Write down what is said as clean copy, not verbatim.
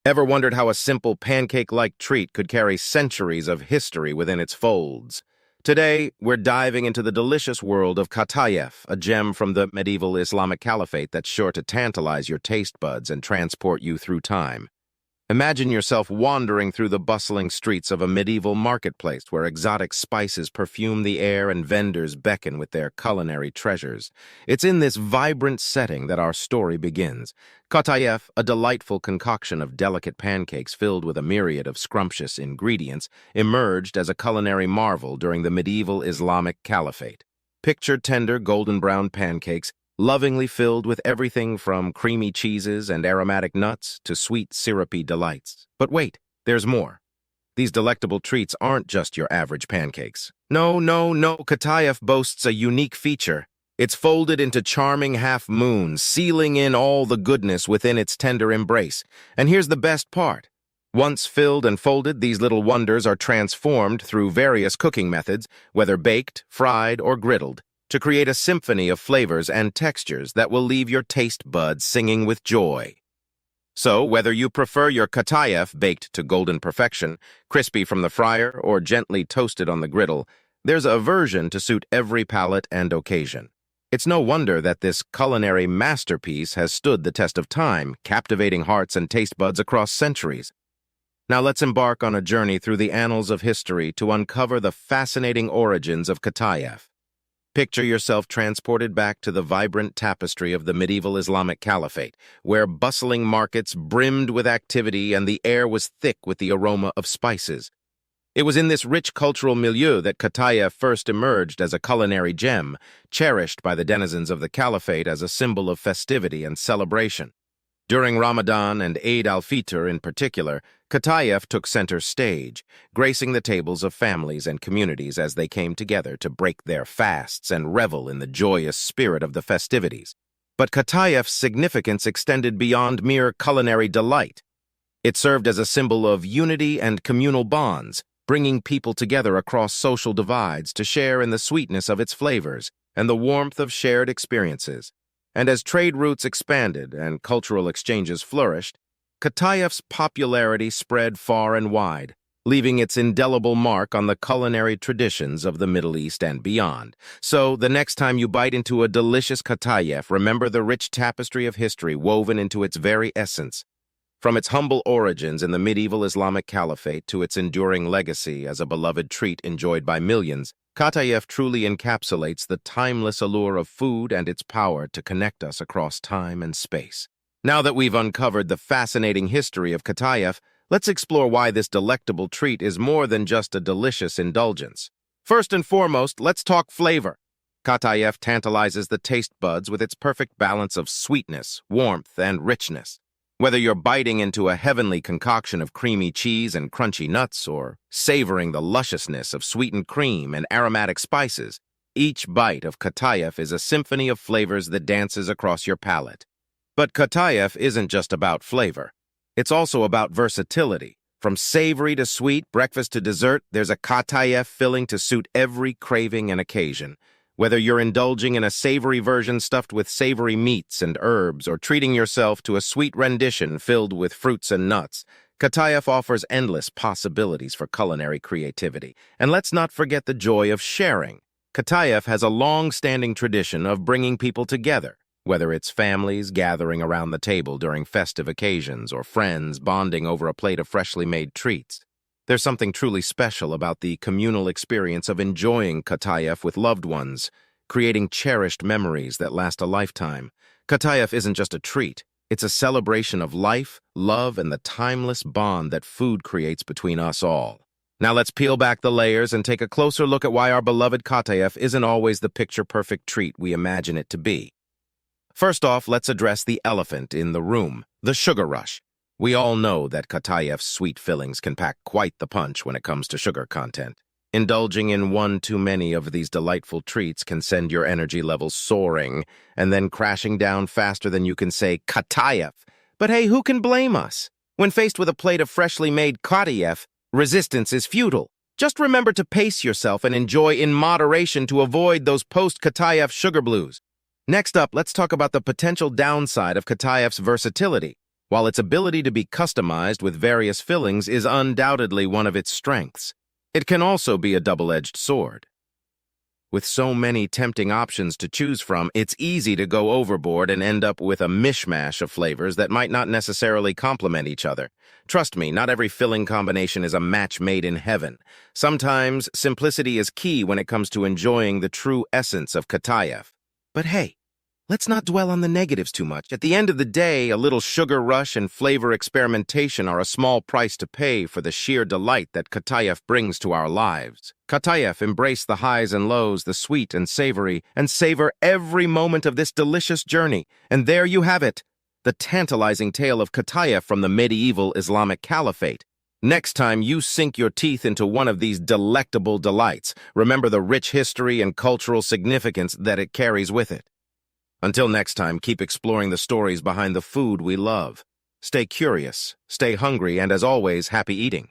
Ever wondered how a simple pancake-like treat could carry centuries of history within its folds? Today, we're diving into the delicious world of Qatayef, a gem from the medieval Islamic Caliphate that's sure to tantalize your taste buds and transport you through time. Imagine yourself wandering through the bustling streets of a medieval marketplace where exotic spices perfume the air and vendors beckon with their culinary treasures. It's in this vibrant setting that our story begins. Qatayef, a delightful concoction of delicate pancakes filled with a myriad of scrumptious ingredients, emerged as a culinary marvel during the medieval Islamic Caliphate. Picture tender golden-brown pancakes, lovingly filled with everything from creamy cheeses and aromatic nuts to sweet, syrupy delights. But wait, there's more. These delectable treats aren't just your average pancakes. No, Qatayef boasts a unique feature. It's folded into charming half-moons, sealing in all the goodness within its tender embrace. And here's the best part. Once filled and folded, these little wonders are transformed through various cooking methods, whether baked, fried, or griddled, to create a symphony of flavors and textures that will leave your taste buds singing with joy. So, whether you prefer your Qatayef baked to golden perfection, crispy from the fryer, or gently toasted on the griddle, there's a version to suit every palate and occasion. It's no wonder that this culinary masterpiece has stood the test of time, captivating hearts and taste buds across centuries. Now let's embark on a journey through the annals of history to uncover the fascinating origins of Qatayef. Picture yourself transported back to the vibrant tapestry of the medieval Islamic Caliphate, where bustling markets brimmed with activity and the air was thick with the aroma of spices. It was in this rich cultural milieu that Qatayef first emerged as a culinary gem, cherished by the denizens of the Caliphate as a symbol of festivity and celebration. During Ramadan and Eid al-Fitr in particular, Qatayef took center stage, gracing the tables of families and communities as they came together to break their fasts and revel in the joyous spirit of the festivities. But Qatayef's significance extended beyond mere culinary delight. It served as a symbol of unity and communal bonds, bringing people together across social divides to share in the sweetness of its flavors and the warmth of shared experiences. And as trade routes expanded and cultural exchanges flourished, Qatayef's popularity spread far and wide, leaving its indelible mark on the culinary traditions of the Middle East and beyond. So, the next time you bite into a delicious Qatayef, remember the rich tapestry of history woven into its very essence. From its humble origins in the medieval Islamic Caliphate to its enduring legacy as a beloved treat enjoyed by millions, Qatayef truly encapsulates the timeless allure of food and its power to connect us across time and space. Now that we've uncovered the fascinating history of Qatayef, let's explore why this delectable treat is more than just a delicious indulgence. First and foremost, let's talk flavor. Qatayef tantalizes the taste buds with its perfect balance of sweetness, warmth, and richness. Whether you're biting into a heavenly concoction of creamy cheese and crunchy nuts or savoring the lusciousness of sweetened cream and aromatic spices, each bite of Qatayef is a symphony of flavors that dances across your palate. But Qatayef isn't just about flavor. It's also about versatility. From savory to sweet, breakfast to dessert, there's a Qatayef filling to suit every craving and occasion. Whether you're indulging in a savory version stuffed with savory meats and herbs or treating yourself to a sweet rendition filled with fruits and nuts, Qatayef offers endless possibilities for culinary creativity. And let's not forget the joy of sharing. Qatayef has a long-standing tradition of bringing people together, whether it's families gathering around the table during festive occasions or friends bonding over a plate of freshly made treats. There's something truly special about the communal experience of enjoying Qatayef with loved ones, creating cherished memories that last a lifetime. Qatayef isn't just a treat. It's a celebration of life, love, and the timeless bond that food creates between us all. Now let's peel back the layers and take a closer look at why our beloved Qatayef isn't always the picture-perfect treat we imagine it to be. First off, let's address the elephant in the room, the sugar rush. We all know that Qatayef's sweet fillings can pack quite the punch when it comes to sugar content. Indulging in one too many of these delightful treats can send your energy levels soaring and then crashing down faster than you can say Qatayef. But hey, who can blame us? When faced with a plate of freshly made Qatayef, resistance is futile. Just remember to pace yourself and enjoy in moderation to avoid those post-Qatayef sugar blues. Next up, let's talk about the potential downside of Qatayef's versatility. While its ability to be customized with various fillings is undoubtedly one of its strengths, it can also be a double-edged sword. With so many tempting options to choose from, it's easy to go overboard and end up with a mishmash of flavors that might not necessarily complement each other. Trust me, not every filling combination is a match made in heaven. Sometimes, simplicity is key when it comes to enjoying the true essence of Qatayef. But hey, let's not dwell on the negatives too much. At the end of the day, a little sugar rush and flavor experimentation are a small price to pay for the sheer delight that Qatayef brings to our lives. Qatayef embrace the highs and lows, the sweet and savory, and savor every moment of this delicious journey. And there you have it, the tantalizing tale of Qatayef from the medieval Islamic Caliphate. Next time you sink your teeth into one of these delectable delights, remember the rich history and cultural significance that it carries with it. Until next time, keep exploring the stories behind the food we love. Stay curious, stay hungry, and as always, happy eating.